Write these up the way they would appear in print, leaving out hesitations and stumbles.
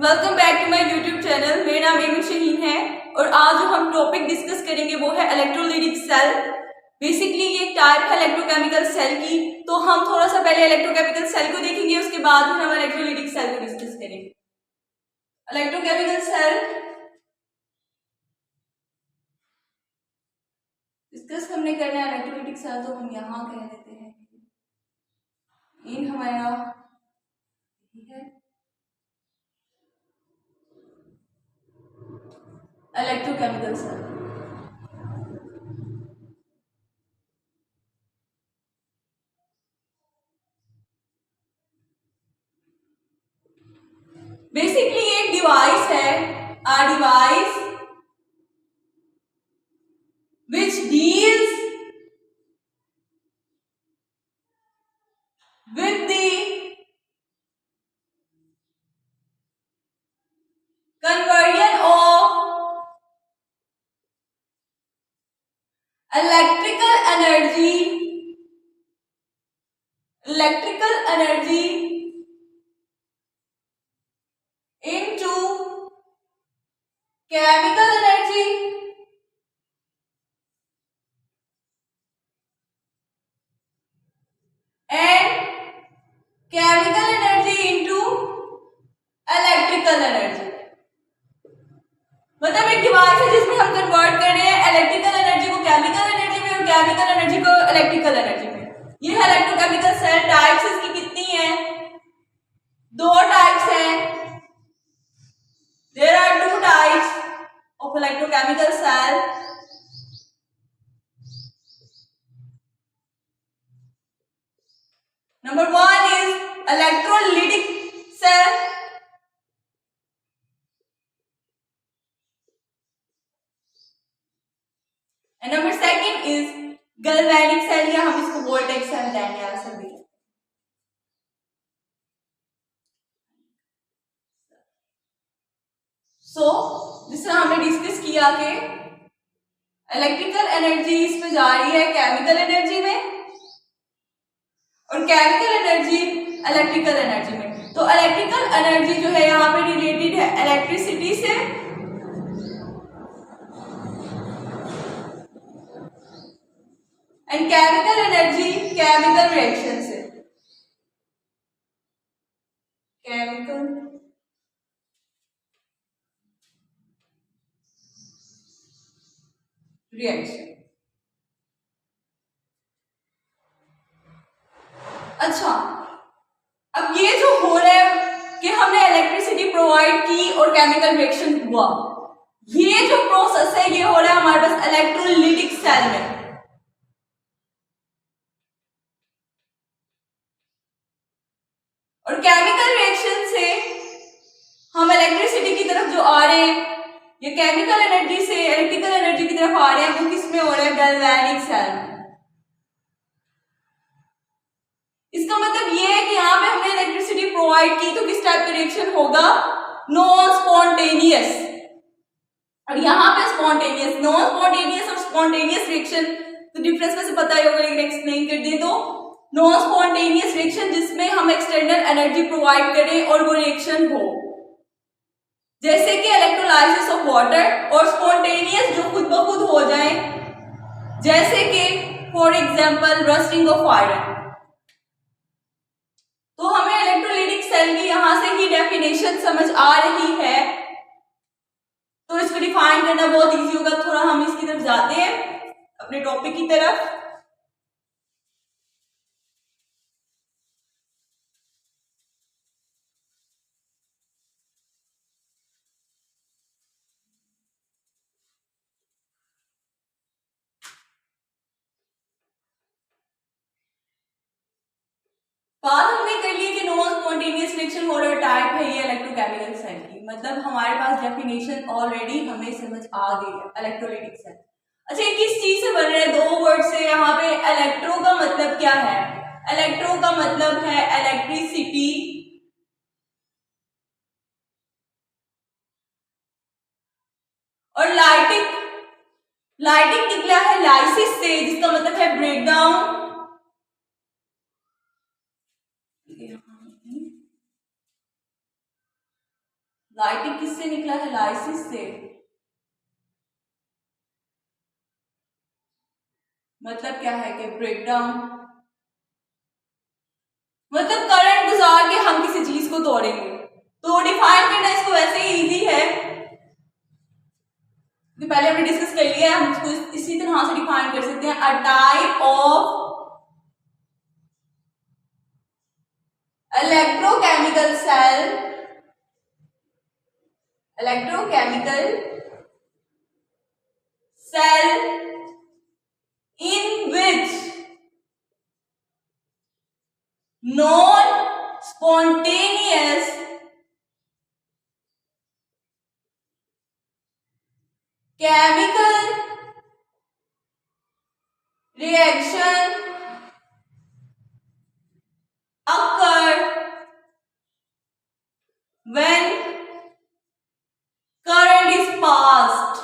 Welcome back to my YouTube channel. मेरा नाम amine Shaheen है और आज जो हम टॉपिक डिस्कस करेंगे वो है इलेक्ट्रोलाइटिक सेल। बेसिकली ये एक टाइप है इलेक्ट्रोकेमिकल सेल की। तो हम थोड़ा सा पहले इलेक्ट्रोकेमिकल सेल को देखेंगे, उसके बाद फिर हम इलेक्ट्रोलाइटिक सेल को डिस्कस करेंगे। इलेक्ट्रोकेमिकल सेल डिस्कस हमने करना है। इलेक्ट्रोलाइटिक सेल तो हम यहाँ कह देते हैं, इन हमारा है इलेक्ट्रोकेमिकल सेल। बेसिकली एक डिवाइस है, a device which deals with the conversion of electrical energy into chemical energy and chemical energy into electrical energy। मतलब एक डिवाइस है जिसमें हम कन्वर्ट कर रहे हैं इलेक्ट्रिकल एनर्जी को केमिकल एनर्जी में और केमिकल एनर्जी को इलेक्ट्रिकल एनर्जी में। ये है इलेक्ट्रोकेमिकल सेल। टाइप्स इसकी कितनी है? दो टाइप्स हैं। There are two types of electrochemical cell. Number one is electrolytic cell and number second is galvanic cell, या हम इसको वोल्टेज सेल कहते हैं सभी। सो जिस तरह हमने डिस्कस किया कि इलेक्ट्रिकल एनर्जी इसमें जा रही है केमिकल एनर्जी में और केमिकल एनर्जी इलेक्ट्रिकल एनर्जी में। तो इलेक्ट्रिकल एनर्जी जो है यहाँ पे रिलेटेड है इलेक्ट्रिसिटी से and chemical energy chemical reaction से। Chemical reaction. अच्छा, अब ये जो हो रहा है कि हमने इलेक्ट्रिसिटी प्रोवाइड की और केमिकल रिएक्शन हुआ, ये जो प्रोसेस है ये हो रहा है हमारे पास इलेक्ट्रोलाइटिक सेल में। और केमिकल रिएक्शन से हम इलेक्ट्रिसिटी की तरफ जो आ रहे हैं, ये केमिकल एनर्जी से इलेक्ट्रिकल एनर्जी की तरफ आ रहे हैं, वो किस में हो रहा है? गैल्वेनिक सेल में। इसका मतलब ये है कि यहाँ पे हमने इलेक्ट्रिसिटी प्रोवाइड की तो किस टाइप का रिएक्शन होगा? Non spontaneous. और यहाँ पे स्पॉन्टेनियस। नॉन स्पॉन्टेनियस और स्पॉन्टेनियस रिएक्शन तो डिफरेंस वैसे पता ही होगा, लेकिन एक्सप्लेन कर दें तो नॉन स्पॉन्टेनियस रिएक्शन जिसमें हम एक्सटर्नल एनर्जी प्रोवाइड करें और वो रिएक्शन हो, जैसे कि इलेक्ट्रोलाइसिस ऑफ वाटर, और स्पॉन्टेनियस जो खुद ब खुद हो जाए, जैसे कि for example rusting of iron. तो हमें इलेक्ट्रोलाइटिक सेल की यहां से ही डेफिनेशन समझ आ रही है, तो इसको डिफाइन करना बहुत इजी होगा। थोड़ा हम इसकी तरफ जाते हैं, अपने टॉपिक की तरफ। बात हमने कर ली कि नॉन स्पॉन्टेनियस रिएक्शन हो रहा टाइप है ये इलेक्ट्रोकेमिकल सेल की। मतलब हमारे पास डेफिनेशन ऑलरेडी हमें समझ आ गई है इलेक्ट्रोलाइटिक सेल। अच्छा, ये किस चीज से बन रहे हैं? दो वर्ड से। यहाँ पे इलेक्ट्रो का मतलब क्या है? इलेक्ट्रो का मतलब है इलेक्ट्रिसिटी, और लाइटिंग निकला है लाइसिस से, जिसका मतलब है ब्रेकडाउन। लाइटिक किससे निकला है? लाइसिस से। मतलब क्या है कि ब्रेकडाउन, मतलब करंट गुजार के हम किसी चीज को तोड़ेंगे। तो डिफाइन करना इसको वैसे ही इजी है कि पहले हमने डिस्कस कर लिया है, हम इसको इसी तरह से डिफाइन कर सकते हैं। A type of electrochemical cell, electrochemical cell in which non-spontaneous chemical reaction occur when current is passed.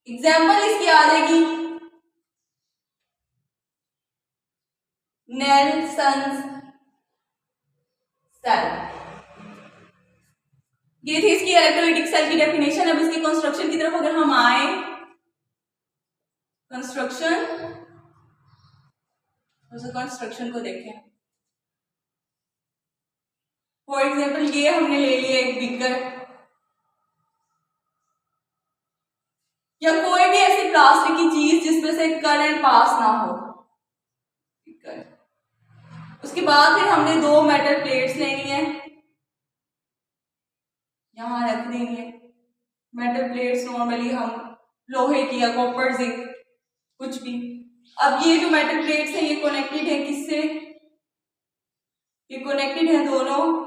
Example इसकी आ जाएगी नेल्सन्स सेल। ये थी इसकी इलेक्ट्रोलाइटिक सेल की डेफिनेशन। अब इसकी कंस्ट्रक्शन की तरफ अगर हम आए, कंस्ट्रक्शन को देखें। फॉर एग्जाम्पल ये हमने ले लिया एक बीकर या कोई भी ऐसी प्लास्टिक की चीज जिसमें से करंट पास ना हो। उसके बाद फिर हमने दो मेटल प्लेट्स लेनी है, यहां रख देनी है। मेटल प्लेट्स नॉर्मली हम लोहे की या कॉपर जिंक कुछ भी। अब ये जो मेटल प्लेट्स हैं ये कनेक्टेड है किससे? ये कनेक्टेड है दोनों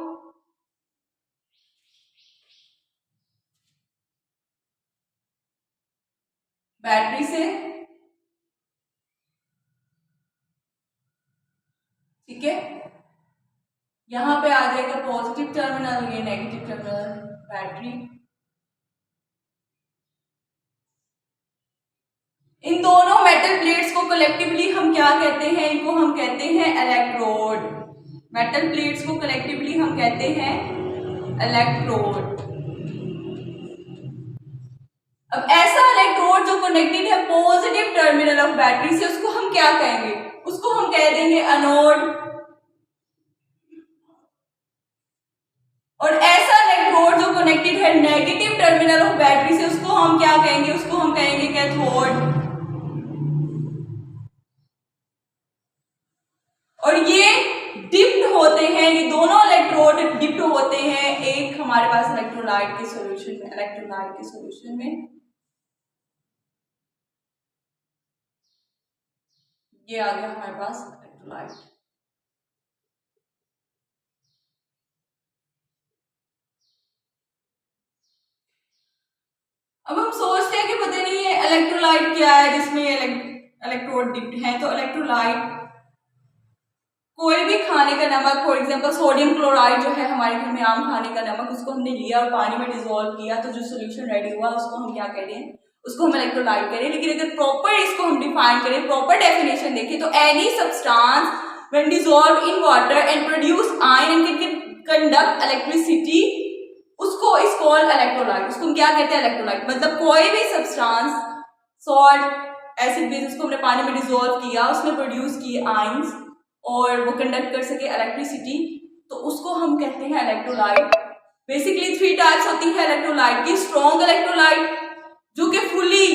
बैटरी से, ठीक है। यहां पे आ जाएगा पॉजिटिव टर्मिनल, ये नेगेटिव टर्मिनल बैटरी। इन दोनों मेटल प्लेट्स को कलेक्टिवली हम क्या कहते हैं? इनको हम कहते हैं इलेक्ट्रोड। मेटल प्लेट्स को कलेक्टिवली हम कहते हैं इलेक्ट्रोड। अब ऐसा इलेक्ट्रोड जो कनेक्टेड है पॉजिटिव टर्मिनल ऑफ बैटरी से, उसको हम क्या कहेंगे? उसको हम कह देंगे एनोड। और ऐसा इलेक्ट्रोड जो कनेक्टेड है नेगेटिव टर्मिनल ऑफ बैटरी से, उसको हम क्या कहेंगे? उसको हम कहेंगे कैथोड। और ये डिप्ड होते हैं, ये दोनों इलेक्ट्रोड डिप्ड होते हैं एक हमारे पास इलेक्ट्रोलाइट के सॉल्यूशन में, इलेक्ट्रोलाइट के सॉल्यूशन में। ये आ गया हमारे पास इलेक्ट्रोलाइट। अब हम सोचते हैं कि पता नहीं ये इलेक्ट्रोलाइट क्या है जिसमें इलेक्ट्रोड डिप्ड है। तो इलेक्ट्रोलाइट कोई भी खाने का नमक, फॉर एग्जांपल सोडियम क्लोराइड जो है हमारे घर में आम खाने का नमक, उसको हमने लिया और पानी में डिसॉल्व किया तो जो सोल्यूशन रेडी हुआ उसको हम क्या कह रहे हैं? उसको हम इलेक्ट्रोलाइट कह रहे हैं। लेकिन अगर प्रॉपर इसको हम डिफाइन करें, प्रॉपर डेफिनेशन देखें तो any substance when dissolve in water and produce ion and can conduct electricity, उसको इज कॉल्ड इलेक्ट्रोलाइट। उसको हम क्या कहते हैं? इलेक्ट्रोलाइट। मतलब कोई भी सब्सटेंस, सॉल्ट, एसिड बेस, उसको हमने पानी में डिसॉल्व किया, उसमें प्रोड्यूस किए आयंस और वो कंडक्ट कर सके इलेक्ट्रिसिटी, तो उसको हम कहते हैं इलेक्ट्रोलाइट। बेसिकली 3 टाइप्स होती है इलेक्ट्रोलाइट की। स्ट्रॉन्ग इलेक्ट्रोलाइट जो कि फुली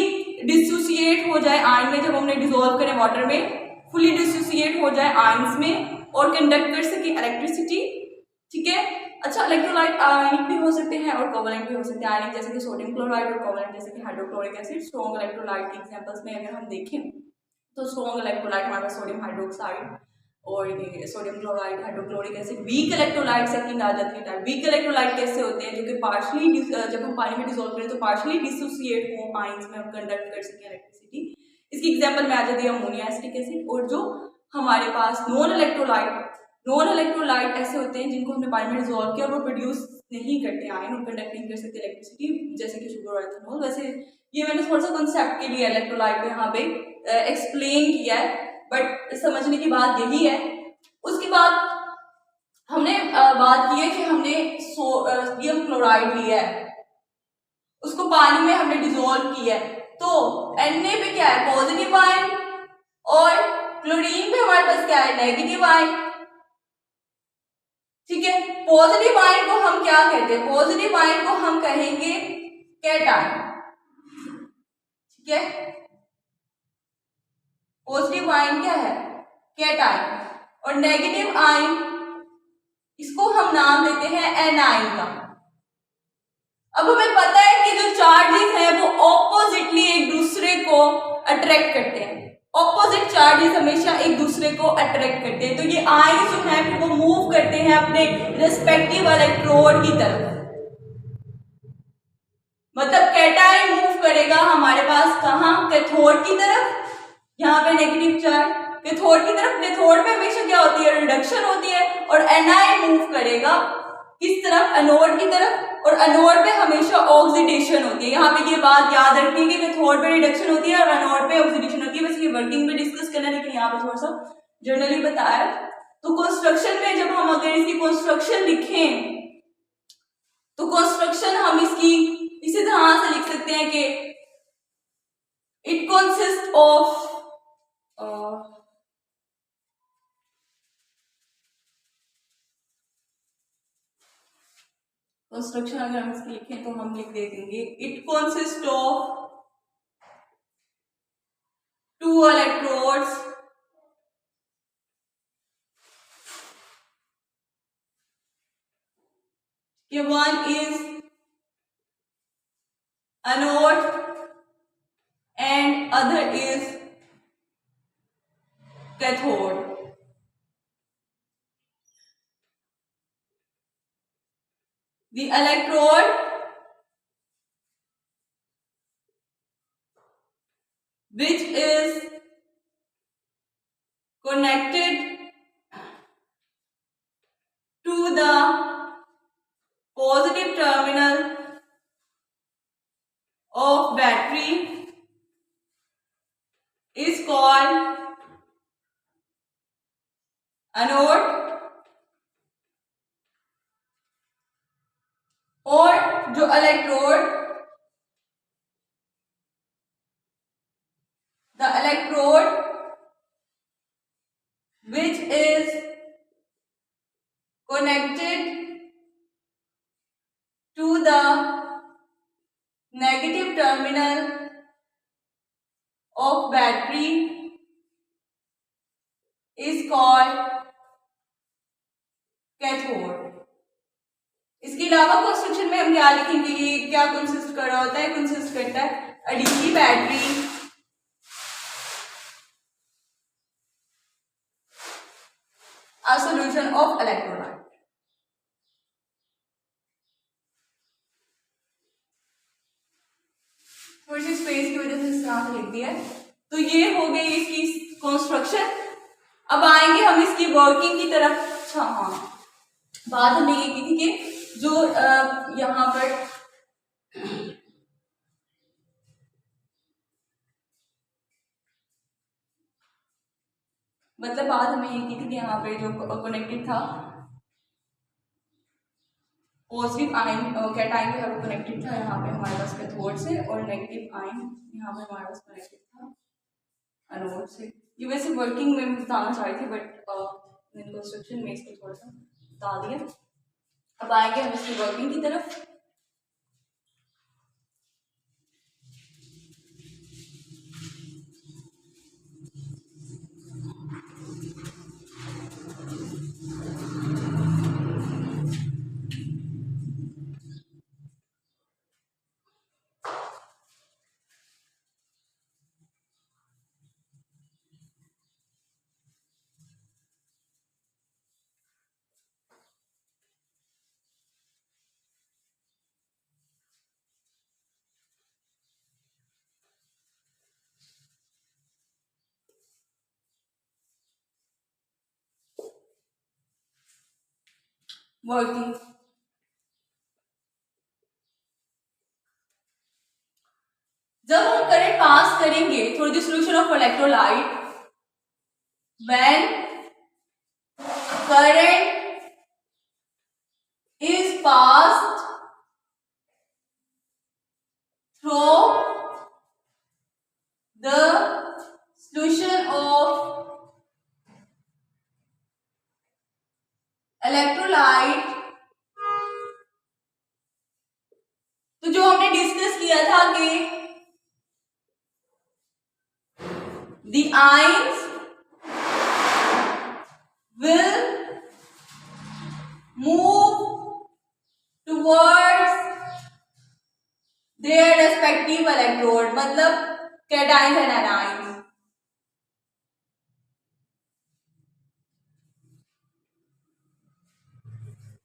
डिसोसिएट हो जाए आयन में, जब हमने डिसॉल्व करें वाटर में, फुली डिसोसिएट हो जाए आयंस में और कंडक्ट कर सके इलेक्ट्रिसिटी, ठीक है। अच्छा, इलेक्ट्रोलाइट आयनिक भी हो सकते हैं और कोवलेंट भी हो सकते हैं। आयनिक जैसे कि सोडियम क्लोराइड और कोवलेंट जैसे कि हाइड्रोक्लोरिक एसिड। स्ट्रॉन्ग इलेक्ट्रोलाइट के एग्जांपल्स में अगर हम देखें तो स्ट्रॉन्ग इलेक्ट्रोलाइट हमारे पास सोडियम हाइड्रोक्साइड और sodium chloride, hydrochloric acid. Weak electrolyte second आ जाती है। वीक इलेक्ट्रोलाइट कैसे होते हैं? जो कि पार्शियली, जब हम पानी में डिसॉल्व करें तो पार्शियली डिसोसिएट हो आयंस में और कंडक्ट कर सके इलेक्ट्रिसिटी। इसकी एग्जांपल में आ जाती है अमोनिया एसिटिक एसिड। और जो हमारे पास नॉन इलेक्ट्रोलाइट ऐसे होते हैं जिनको हमने पानी में डिसॉल्व किया और वो प्रोड्यूस नहीं करते आयन और कंडक्ट नहीं कर सकते इलेक्ट्रिसिटी, जैसे कि शुगर और एथेनॉल। वैसे ये मैंने थोड़ा सा कंसेप्ट के लिए इलेक्ट्रोलाइट को यहाँ पे एक्सप्लेन किया है, बट समझने की बात यही है। उसके बाद हमने बात की है कि हमने सोडियम क्लोराइड लिया है, उसको पानी में हमने डिसॉल्व किया है, तो Na पे क्या है, पॉजिटिव आयन, और क्लोरीन पे हमारे पास क्या है, नेगेटिव आयन। ठीक है, पॉजिटिव आयन को हम क्या कहते हैं, पॉजिटिव आयन को हम कहेंगे कैटायन। ठीक है, पॉजिटिव आयन क्या है, कैटायन, और नेगेटिव आयन इसको हम नाम देते हैं एनायन का। अब हमें पता है कि जो चार्जेस हैं वो ऑपोजिटली एक दूसरे को अट्रैक्ट करते हैं, ऑपोजिट चार्जेस हमेशा एक दूसरे को अट्रैक्ट करते हैं, तो ये आयन जो है वो मूव करते हैं अपने रिस्पेक्टिव इलेक्ट्रोड की तरफ। मतलब कैटायन मूव करेगा हमारे पास कहाँ, कैथोड की तरफ, यहाँ पे नेगेटिव चार्ज कैथोड की तरफ, कैथोड पे हमेशा क्या होती है, रिडक्शन होती है, और एनायन मूव करेगा किस तरफ, एनोड की तरफ, और एनोड पे हमेशा ऑक्सीडेशन होती है। यहाँ पे ये बात याद रखनी है कि कैथोड पे रिडक्शन होती है और एनोड पे ऑक्सीडेशन होती है। वैसे ये वर्किंग में डिस्कस करना है, लेकिन यहाँ पे थोड़ा सा जनरली बताया। तो कंस्ट्रक्शन में जब हम अगर इसकी कंस्ट्रक्शन लिखें तो कंस्ट्रक्शन हम इसकी इसी तरह से लिख सकते हैं कि इट कंसिस्ट ऑफ कंस्ट्रक्शन अगर हम इसकी लिखें तो हम लिख देंगे इट कंसिस्ट ऑफ 2 इलेक्ट्रोड्स कि one is anode and other is cathode. The electrode which is connected to the positive terminal of battery is called anode, और जो electrode the electrode which is connected to the negative terminal of battery is called cathode. इसके अलावा construction में हम क्या लिखेंगे, ये क्या कंसिस्ट कर रहा होता है, कंसिस्ट करता है a DC battery a solution of electrolyte. थोड़ी सी स्पेस की वजह से इस तरह से लिख दिया है। तो ये हो गई इसकी कंस्ट्रक्शन। अब आएंगे हम इसकी वर्किंग की तरफ। अच्छा हाँ, बात हमने ये की थी कि जो यहाँ पर मतलब बात हमें ये की थी कि यहाँ पे जो कनेक्टेड था पॉजिटिव आयन कैटायन जो है वो कनेक्टेड था यहाँ पे हमारे पास कैथोड से, और नेगेटिव आयन यहाँ पे हमारे पास कनेक्टेड था एनोड से। ये वैसे वर्किंग में बताना चाह रही थी, बट कंस्ट्रक्शन में इसको थोड़ा सा बता दिया। अब आएंगे हम इसकी वर्किंग की तरफ। वर्किंग जब हम करंट पास करेंगे through the solution of electrolyte when current is passed through the solution of electrolyte। तो जो हमने डिस्कस किया था कि the ions will move towards their respective electrode, मतलब cations and anions।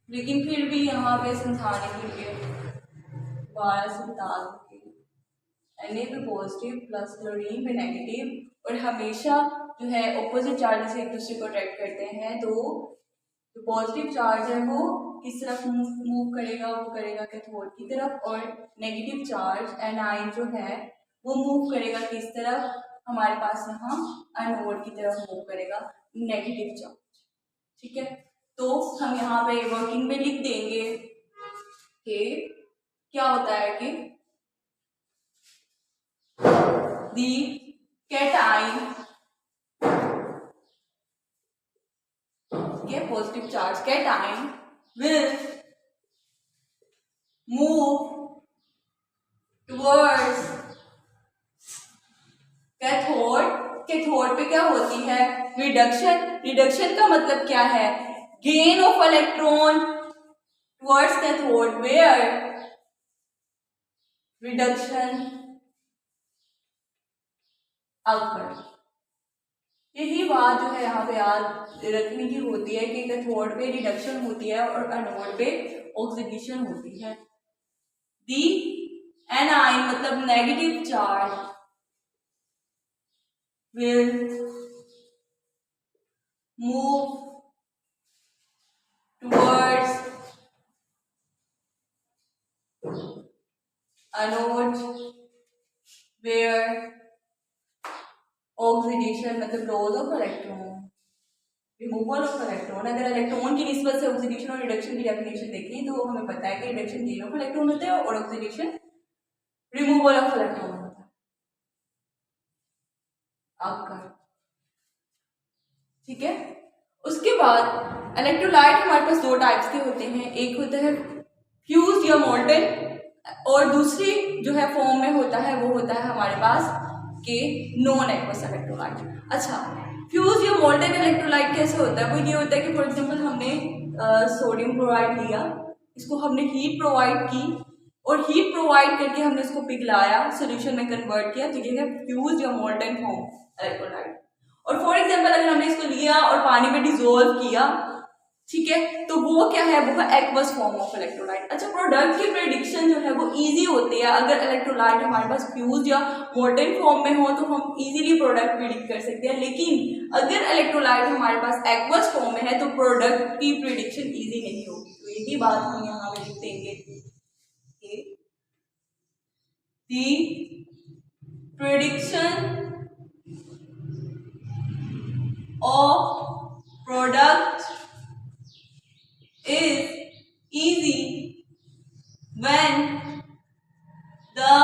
लेकिन फिर भी यहाँ पे समझाने के लिए दोबारा से बता दूँ Na पे पॉजिटिव प्लस क्लोरीन पे नेगेटिव, और हमेशा जो है ऑपोजिट चार्जेस एक दूसरे को अट्रैक्ट करते हैं। तो जो पॉजिटिव चार्ज है वो किस तरफ मूव करेगा, वो करेगा कैथोड की तरफ, और नेगेटिव चार्ज एनाइन जो है वो मूव करेगा किस तरफ, हमारे पास यहाँ एनोड की तरफ मूव करेगा नेगेटिव चार्ज। ठीक है, तो हम यहाँ पे वर्किंग में लिख देंगे कि क्या होता है कि the cation, okay, positive charge cation will move towards cathode. Cathode पे क्या होती है, रिडक्शन। रिडक्शन का मतलब क्या है, gain of electron towards cathode, where reduction occur. यही बात जो है यहाँ पे याद रखने की होती है कि कैथोड पे रिडक्शन होती है और एनोड पे ऑक्सीडेशन होती है। दी एनाइन मतलब negative charge will move towards anode where oxidation मतलब loss of electron, removal of electron. अगर इलेक्ट्रॉन की निस्बत से ऑक्सीडेशन और रिडक्शन की डेफिनेशन देखें तो हमें पता है कि रिडक्शन गेन ऑफ इलेक्ट्रॉन होता है और ऑक्सीडेशन रिमूवल ऑफ इलेक्ट्रॉन होता है। आपका ठीक है। उसके बाद इलेक्ट्रोलाइट हमारे पास दो टाइप्स के होते हैं, एक होता है फ्यूज या मोल्टन, और दूसरी जो है फॉर्म में होता है वो होता है हमारे पास के नॉन एक्वस इलेक्ट्रोलाइट। अच्छा, फ्यूज या मोल्टन इलेक्ट्रोलाइट कैसे होता है, वो ये होता है कि फॉर एग्जांपल हमने सोडियम क्लोराइड लिया, इसको हमने हीट प्रोवाइड की और हीट प्रोवाइड करके हमने इसको पिघलाया, सोल्यूशन में कन्वर्ट किया, तो ये है फ्यूज या मोल्टन फॉर्म इलेक्ट्रोलाइट। और फॉर एग्जांपल अगर हमने इसको लिया और पानी में डिसॉल्व किया, ठीक है, तो वो क्या है, वो है एक्वस फॉर्म ऑफ इलेक्ट्रोलाइट। अच्छा, प्रोडक्ट की प्रेडिक्शन जो है वो इजी होती है। अगर इलेक्ट्रोलाइट हमारे पास फ्यूज या मोल्टन फॉर्म में हो तो हम इजीली प्रोडक्ट प्रेडिक्ट कर सकते हैं, लेकिन अगर इलेक्ट्रोलाइट हमारे पास एक्वस फॉर्म में है तो प्रोडक्ट की प्रेडिक्शन इजी नहीं होगी। तो यही बात हम यहाँ पे लिख देंगे, दी prediction of product is easy when the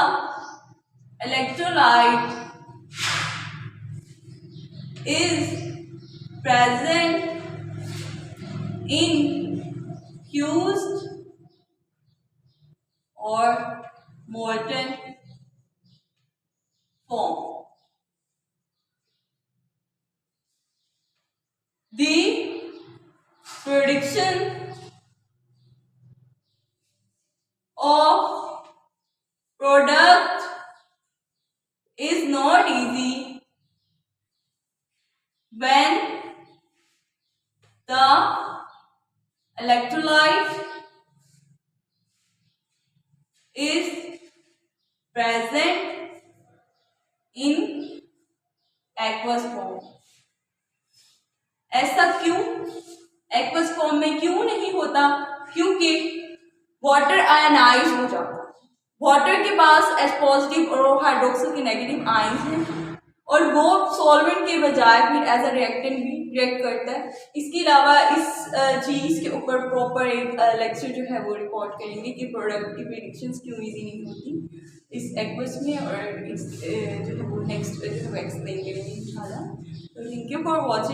electrolyte is present in fused or molten form. The prediction of product is not easy when the electrolyte is present in aqueous form। ऐसा क्यों, एक्वस फॉर्म में क्यों नहीं होता, क्योंकि water ionise हो जाता है। वाटर के पास H पॉजिटिव और हाइड्रोक्सिल के नेगेटिव आयंस हैं, और वो सॉल्वेंट के बजाय फिर एज अ रिएक्टेंट भी रिएक्ट करता है। इसके अलावा इस चीज़ के ऊपर प्रॉपर एक लेक्चर जो है वो रिकॉर्ड करेंगे कि प्रोडक्ट की प्रेडिक्शंस क्यों इजी नहीं होती इस एक्वस में, और इस जो है वो नेक्स्ट जो है वो एक्सप्लेन करेंगे इंशाल्लाह। तो थैंक यू फॉर वॉचिंग।